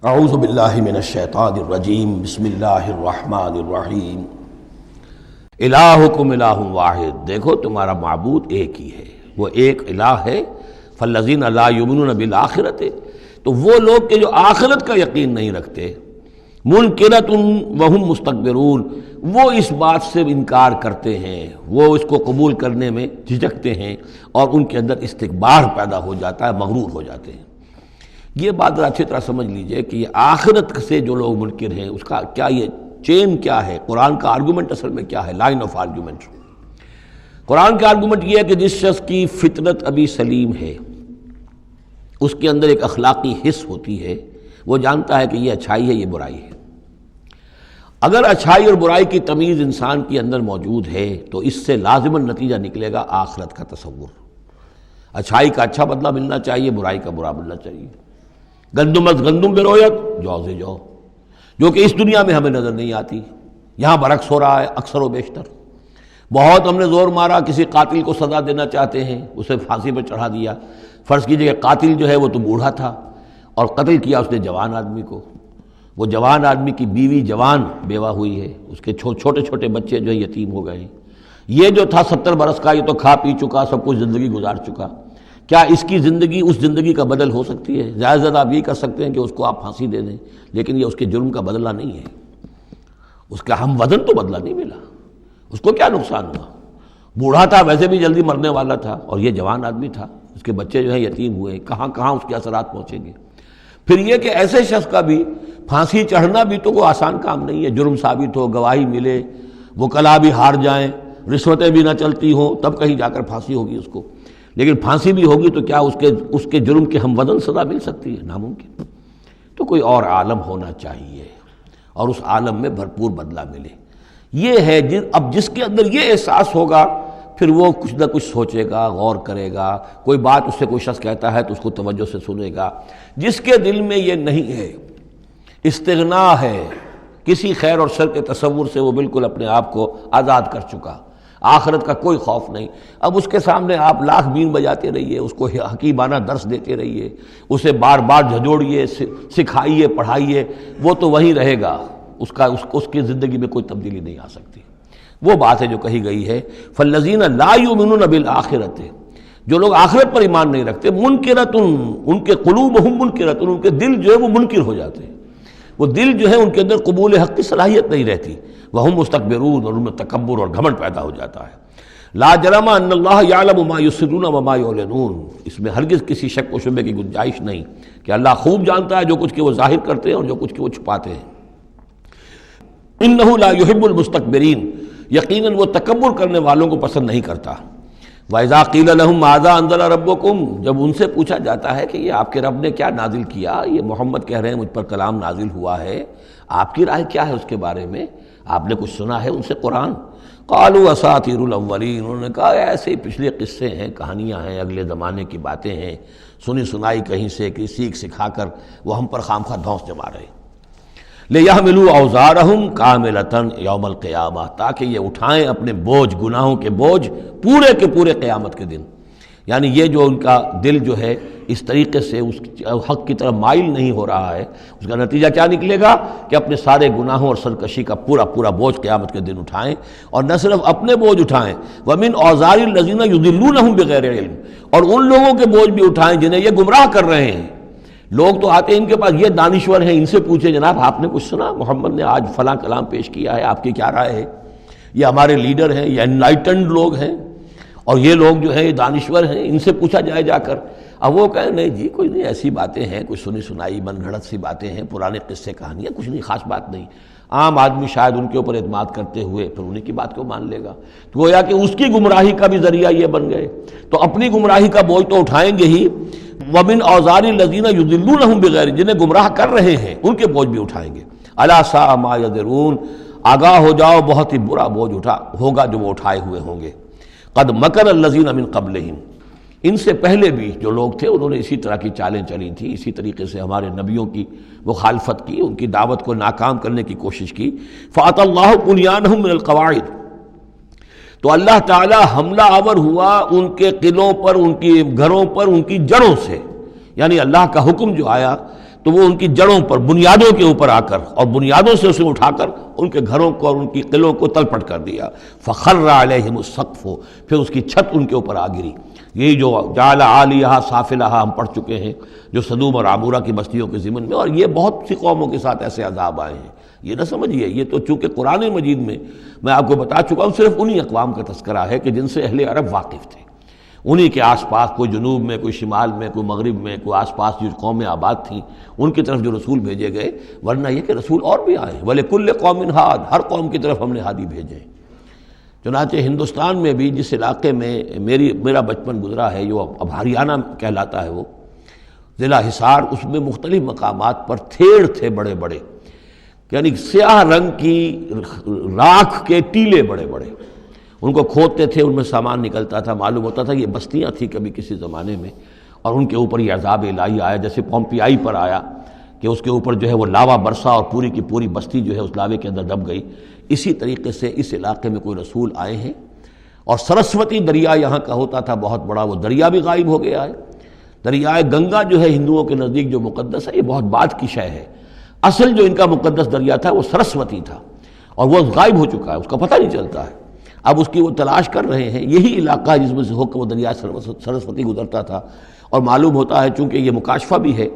اعوذ باللہ من الشیطان الرجیم بسم اللہ الرحمن الرحیم الہکم الہ واحد، دیکھو تمہارا معبود ایک ہی ہے، وہ ایک الہ ہے۔ فالذین لا یؤمنون بالآخرۃ، تو وہ لوگ کہ جو آخرت کا یقین نہیں رکھتے، منکرۃ وہم مستکبرون، وہ اس بات سے انکار کرتے ہیں، وہ اس کو قبول کرنے میں جھجکتے ہیں اور ان کے اندر استکبار پیدا ہو جاتا ہے، مغرور ہو جاتے ہیں۔ یہ بات ذرا اچھی طرح سمجھ لیجئے کہ یہ آخرت سے جو لوگ منکر ہیں اس کا کیا یہ چین کیا ہے، قرآن کا آرگومنٹ اصل میں کیا ہے، لائن آف آرگومنٹ۔ قرآن کا آرگومنٹ یہ ہے کہ جس شخص کی فطرت ابھی سلیم ہے، اس کے اندر ایک اخلاقی حس ہوتی ہے، وہ جانتا ہے کہ یہ اچھائی ہے، یہ برائی ہے۔ اگر اچھائی اور برائی کی تمیز انسان کے اندر موجود ہے تو اس سے لازماً نتیجہ نکلے گا آخرت کا تصور۔ اچھائی کا اچھا بدلہ ملنا چاہیے، برائی کا برا ملنا چاہیے۔ گندم از گندم برویت جو سے جو، جو کہ اس دنیا میں ہمیں نظر نہیں آتی، یہاں برعکس ہو رہا ہے اکثر و بیشتر۔ بہت ہم نے زور مارا، کسی قاتل کو سزا دینا چاہتے ہیں، اسے پھانسی پر چڑھا دیا۔ فرض کیجئے کہ قاتل جو ہے وہ تو بوڑھا تھا اور قتل کیا اس نے جوان آدمی کو، وہ جوان آدمی کی بیوی جوان بیوہ ہوئی ہے، اس کے چھوٹے چھوٹے بچے جو ہیں یتیم ہو گئے ہیں۔ یہ جو تھا 70 برس کا، یہ تو کھا پی چکا، سب کچھ زندگی گزار چکا۔ کیا اس کی زندگی اس زندگی کا بدل ہو سکتی ہے؟ زیادہ زیادہ آپ یہ کر سکتے ہیں کہ اس کو آپ پھانسی دے دیں، لیکن یہ اس کے جرم کا بدلہ نہیں ہے، اس کا ہم وزن تو بدلہ نہیں ملا۔ اس کو کیا نقصان ہوا؟ بوڑھا تھا، ویسے بھی جلدی مرنے والا تھا، اور یہ جوان آدمی تھا، اس کے بچے جو ہیں یتیم ہوئے، کہاں کہاں اس کے اثرات پہنچیں گے۔ پھر یہ کہ ایسے شخص کا بھی پھانسی چڑھنا بھی تو کوئی آسان کام نہیں ہے، جرم ثابت ہو، گواہی ملے، وکلاء بھی ہار جائیں، رشوتیں بھی نہ چلتی ہوں، تب کہیں جا کر پھانسی ہوگی اس کو۔ لیکن پھانسی بھی ہوگی تو کیا اس کے جرم کے ہم وزن سزا مل سکتی ہے؟ ناممکن۔ تو کوئی اور عالم ہونا چاہیے اور اس عالم میں بھرپور بدلہ ملے۔ یہ ہے اب جس کے اندر یہ احساس ہوگا، پھر وہ کچھ نہ کچھ سوچے گا، غور کرے گا، کوئی بات اس سے کوئی شخص کہتا ہے تو اس کو توجہ سے سنے گا۔ جس کے دل میں یہ نہیں ہے، استغنا ہے، کسی خیر اور شر کے تصور سے وہ بالکل اپنے آپ کو آزاد کر چکا، آخرت کا کوئی خوف نہیں۔ اب اس کے سامنے آپ لاکھ بین بجاتے رہیے، اس کو حکیمانہ درس دیتے رہیے، اسے بار بار جھنجھوڑیے، سکھائیے، پڑھائیے، وہ تو وہیں رہے گا، اس کی زندگی میں کوئی تبدیلی نہیں آ سکتی۔ وہ بات ہے جو کہی گئی ہے فالذین لا یؤمنون بالآخرۃ، جو لوگ آخرت پر ایمان نہیں رکھتے، منکرۃ، ان کے قلوبہم منکرۃ، ان کے دل جو ہے وہ منکر ہو جاتے ہیں، وہ دل جو ہے ان کے اندر قبول حق کی صلاحیت نہیں رہتی، وہم مستکبرون، اور ان میں تکبر اور گھمنڈ پیدا ہو جاتا ہے۔ لا جرم ان اللہ یعلم ما یسرون وما یعلنون، اس میں ہرگز کسی شک و شبہ کی گنجائش نہیں کہ اللہ خوب جانتا ہے جو کچھ کہ وہ ظاہر کرتے ہیں اور جو کچھ کہ وہ چھپاتے ہیں۔ انہ لا یحب المستکبرین، یقیناً وہ تکبر کرنے والوں کو پسند نہیں کرتا۔ وَإِذَا قِيلَ لَهُمْ مَاذَا أَنزَلَ رَبُّكُمْ، جب ان سے پوچھا جاتا ہے کہ یہ آپ کے رب نے کیا نازل کیا، یہ محمد کہہ رہے ہیں مجھ پر کلام نازل ہوا ہے، آپ کی رائے کیا ہے اس کے بارے میں، آپ نے کچھ سنا ہے ان سے قرآن؟ قالوا اساطیر الاولین، انہوں نے کہا ایسے ہی پچھلے قصے ہیں، کہانیاں ہیں، اگلے زمانے کی باتیں ہیں، سنی سنائی کہیں سے کہ سیکھ سکھا کر وہ ہم پر خامخواہ دھونس جما رہے ہیں۔ لِيَحْمِلُوا أَوْزَارَهُمْ كَامِلَةً يَوْمَ الْقِيَامَةِ، تاکہ یہ اٹھائیں اپنے بوجھ، گناہوں کے بوجھ پورے کے پورے قیامت کے دن۔ یعنی یہ جو ان کا دل جو ہے اس طریقے سے اس حق کی طرف مائل نہیں ہو رہا ہے، اس کا نتیجہ کیا نکلے گا کہ اپنے سارے گناہوں اور سرکشی کا پورا پورا بوجھ قیامت کے دن اٹھائیں، اور نہ صرف اپنے بوجھ اٹھائیں، وَمِنْ أَوْزَارِ الَّذِينَ يُضِلُّونَهُمْ بِغَيْرِ عِلْمٍ، اور ان لوگوں کے بوجھ بھی اٹھائیں جنہیں یہ گمراہ کر رہے ہیں۔ لوگ تو آتے ہیں ان کے پاس، یہ دانشور ہیں، ان سے پوچھیں جناب آپ نے کچھ سنا، محمد نے آج فلاں کلام پیش کیا ہے، آپ کی کیا رائے ہے؟ یہ ہمارے لیڈر ہیں، یہ انلائٹنڈ لوگ ہیں، اور یہ لوگ جو ہیں یہ دانشور ہیں، ان سے پوچھا جائے جا کر۔ اب وہ کہیں نہیں جی کوئی نہیں، ایسی باتیں ہیں، کچھ سنی سنائی من گھڑت سی باتیں ہیں، پرانے قصے کہانیاں، کچھ نہیں، خاص بات نہیں۔ عام آدمی شاید ان کے اوپر اعتماد کرتے ہوئے پھر انہیں کی بات کو مان لے گا، تو گویا کہ اس کی گمراہی کا بھی ذریعہ یہ بن گئے، تو اپنی گمراہی کا بوجھ تو اٹھائیں گے ہی، وَمِنْ أَوْزَارِ الَّذِينَ يُضِلُّونَهُمْ بِغَيْرِ، جنہیں گمراہ کر رہے ہیں ان کے بوجھ بھی اٹھائیں گے۔ أَلَا سَاءَ مَا يَزِرُونَ، آگاہ ہو جاؤ بہت ہی برا بوجھ ہوگا جو وہ اٹھائے ہوئے ہوں گے۔ قَدْ مَكَرَ الَّذِينَ مِنْ قَبْلِهِمْ، ان سے پہلے بھی جو لوگ تھے انہوں نے اسی طرح کی چالیں چلی تھیں، اسی طریقے سے ہمارے نبیوں کی مخالفت کی، ان کی دعوت کو ناکام کرنے کی کوشش کی۔ فَأَتَى اللَّهُ بُنْيَانَهُم مِّنَ الْقَوَاعِدِ، تو اللہ تعالی حملہ آور ہوا ان کے قلعوں پر، ان کی گھروں پر، ان کی جڑوں سے، یعنی اللہ کا حکم جو آیا تو وہ ان کی جڑوں پر بنیادوں کے اوپر آ کر اور بنیادوں سے اسے اٹھا کر ان کے گھروں کو اور ان کی قلعوں کو تلپٹ کر دیا. فخر علیہم السقف، پھر اس کی چھت ان کے اوپر آ گری. یہی جو جعل عالیہا سافلہا ہم پڑھ چکے ہیں جو سدوم اور عمورہ کی بستیوں کے ضمن میں، اور یہ بہت سی قوموں کے ساتھ ایسے عذاب آئے ہیں. یہ نہ سمجھیے، یہ تو چونکہ قرآن مجید میں آپ کو بتا چکا ہوں صرف انہی اقوام کا تذکرہ ہے کہ جن سے اہل عرب واقف تھے، انہی کے آس پاس، کوئی جنوب میں، کوئی شمال میں، کوئی مغرب میں، کوئی آس پاس جو قومیں آباد تھیں ان کی طرف جو رسول بھیجے گئے. ورنہ یہ کہ رسول اور بھی آئے، وَلِكُلِّ قَوْمٍ ہاد، ہر قوم کی طرف ہم نے ہادی بھیجے. چنانچہ ہندوستان میں بھی جس علاقے میں میرا بچپن گزرا ہے، جو اب ہریانہ کہلاتا ہے، وہ ضلع حصار، اس میں مختلف مقامات پر تھیڑ تھے بڑے بڑے، یعنی سیاہ رنگ کی راکھ کے ٹیلے بڑے بڑے، ان کو کھودتے تھے، ان میں سامان نکلتا تھا. معلوم ہوتا تھا یہ بستیاں تھیں کبھی کسی زمانے میں، اور ان کے اوپر یہ عذاب الہی آیا جیسے پومپیائی پر آیا کہ اس کے اوپر جو ہے وہ لاوا برسا اور پوری کی پوری بستی جو ہے اس لاوے کے اندر دب گئی. اسی طریقے سے اس علاقے میں کوئی رسول آئے ہیں، اور سرسوتی دریا یہاں کا ہوتا تھا بہت بڑا، وہ دریا بھی غائب ہو گیا ہے. دریائے گنگا جو ہے ہندوؤں کے نزدیک جو مقدس ہے، یہ بہت بعد کی شے ہے. اصل جو ان کا مقدس دریا تھا وہ سرسوتی تھا، اور وہ غائب ہو چکا ہے، اس کا پتہ نہیں چلتا ہے. اب اس کی وہ تلاش کر رہے ہیں. یہی علاقہ ہے جس میں سے ہو کر وہ دریا سرسوتی گزرتا تھا. اور معلوم ہوتا ہے چونکہ یہ مکاشفہ بھی ہے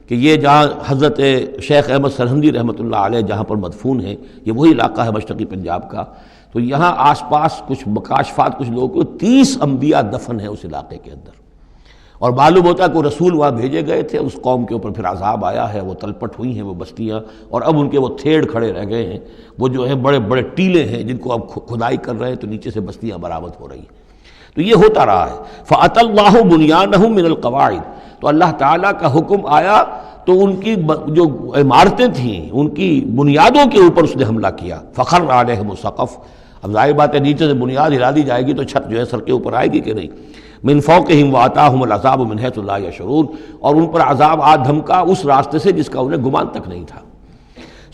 کہ یہ جہاں حضرت شیخ احمد سرہندی رحمۃ اللہ علیہ جہاں پر مدفون ہیں، یہ وہی علاقہ ہے مشرقی پنجاب کا. تو یہاں آس پاس کچھ مکاشفات، کچھ لوگوں کو 30 انبیاء دفن ہیں اس علاقے کے اندر. اور معلوم ہوتا ہے کہ رسول وہاں بھیجے گئے تھے، اس قوم کے اوپر پھر عذاب آیا ہے، وہ تلپٹ ہوئی ہیں وہ بستیاں، اور اب ان کے وہ تھیڑ کھڑے رہ گئے ہیں. وہ جو ہیں بڑے بڑے ٹیلے ہیں جن کو اب کھدائی کر رہے ہیں تو نیچے سے بستیاں برآمد ہو رہی ہیں. تو یہ ہوتا رہا ہے. فَأَتَى اللَّهُ بُنْيَانَهُم مِّنَ الْقَوَاعِدِ، تو اللہ تعالیٰ کا حکم آیا تو ان کی جو عمارتیں تھیں ان کی بنیادوں کے اوپر اس نے حملہ کیا. فَخَرَّ عَلَيْهِمُ السَّقْفُ، اب ظاہر بات ہے نیچے سے بنیاد ہلا دی جائے گی تو چھت جو ہے سر کے اوپر آئے گی کہ نہیں. من فوقہم وآتاہم العذاب من حیث لا یشعرون، اور ان پر عذاب آ دھمکا اس راستے سے جس کا انہیں گمان تک نہیں تھا.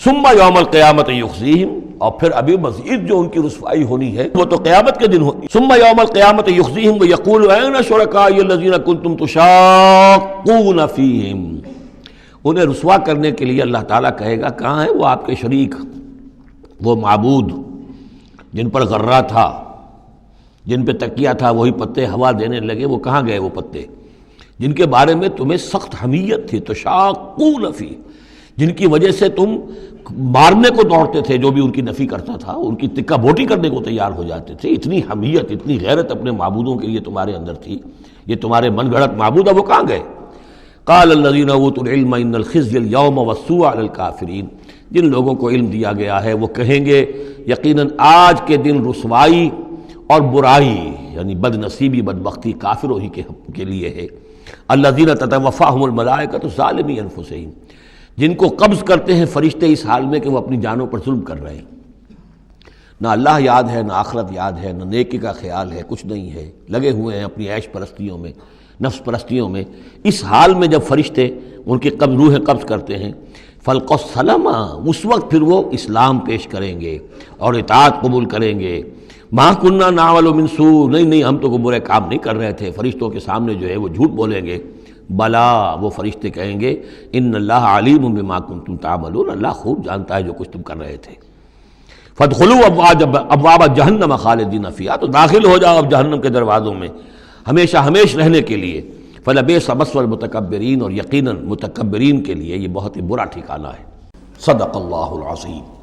ثم یوم القیامت یخزیہم، اور پھر ابھی مزید جو ان کی رسوائی ہونی ہے وہ تو قیامت کے دن ہوگی. ثم یوم القیامت یخزیہم ویقول این شرکائی الذین کنتم تشاقون فیہم، انہیں رسوا کرنے کے لیے اللہ تعالیٰ کہے گا کہاں ہے وہ آپ کے شریک، وہ معبود جن پر غرہ تھا، جن پہ تکیہ تھا، وہی پتے ہوا دینے لگے، وہ کہاں گئے وہ پتے جن کے بارے میں تمہیں سخت حمیت تھی. تشاقون فی، جن کی وجہ سے تم مارنے کو دوڑتے تھے، جو بھی ان کی نفی کرتا تھا ان کی تکہ بوٹی کرنے کو تیار ہو جاتے تھے. اتنی حمیت، اتنی غیرت اپنے معبودوں کے لیے تمہارے اندر تھی. یہ تمہارے من گھڑت معبود اب وہ کہاں گئے؟ قال الذین اوتوا العلم ان الخزي اليوم والسوء علی الکافرین، جن لوگوں کو علم دیا گیا ہے وہ کہیں گے یقیناً آج کے دن رسوائی اور برائی یعنی بد نصیبی بدبختی کافروں ہی کے لیے ہے. الذین تتوفاہم الملائکۃ ظالمی انفسہم، جن کو قبض کرتے ہیں فرشتے اس حال میں کہ وہ اپنی جانوں پر ظلم کر رہے ہیں. نہ اللہ یاد ہے، نہ آخرت یاد ہے، نہ نیکی کا خیال ہے، کچھ نہیں ہے، لگے ہوئے ہیں اپنی عیش پرستیوں میں، نفس پرستیوں میں. اس حال میں جب فرشتے ان کی روحیں قبض کرتے ہیں، فلق السلامہ، اس وقت پھر وہ اسلام پیش کریں گے اور اطاعت قبول کریں گے. ما کننا نعمل من سوء، نہیں ہم تو کوئی برے کام نہیں کر رہے تھے. فرشتوں کے سامنے جو ہے وہ جھوٹ بولیں گے. بلا، وہ فرشتے کہیں گے ان اللہ علیم بما کنتم تعملون، اللہ خوب جانتا ہے جو کچھ تم کر رہے تھے. فادخلوا ابواب جہنم خالدین فیہا، تو داخل ہو جاؤ اب جہنم کے دروازوں میں ہمیشہ ہمیش رہنے کے لیے. فلبئس مثوى المتکبرین، اور یقیناً متکبرین کے لیے یہ بہت ہی برا ٹھکانہ ہے. صدق اللہ العظیم.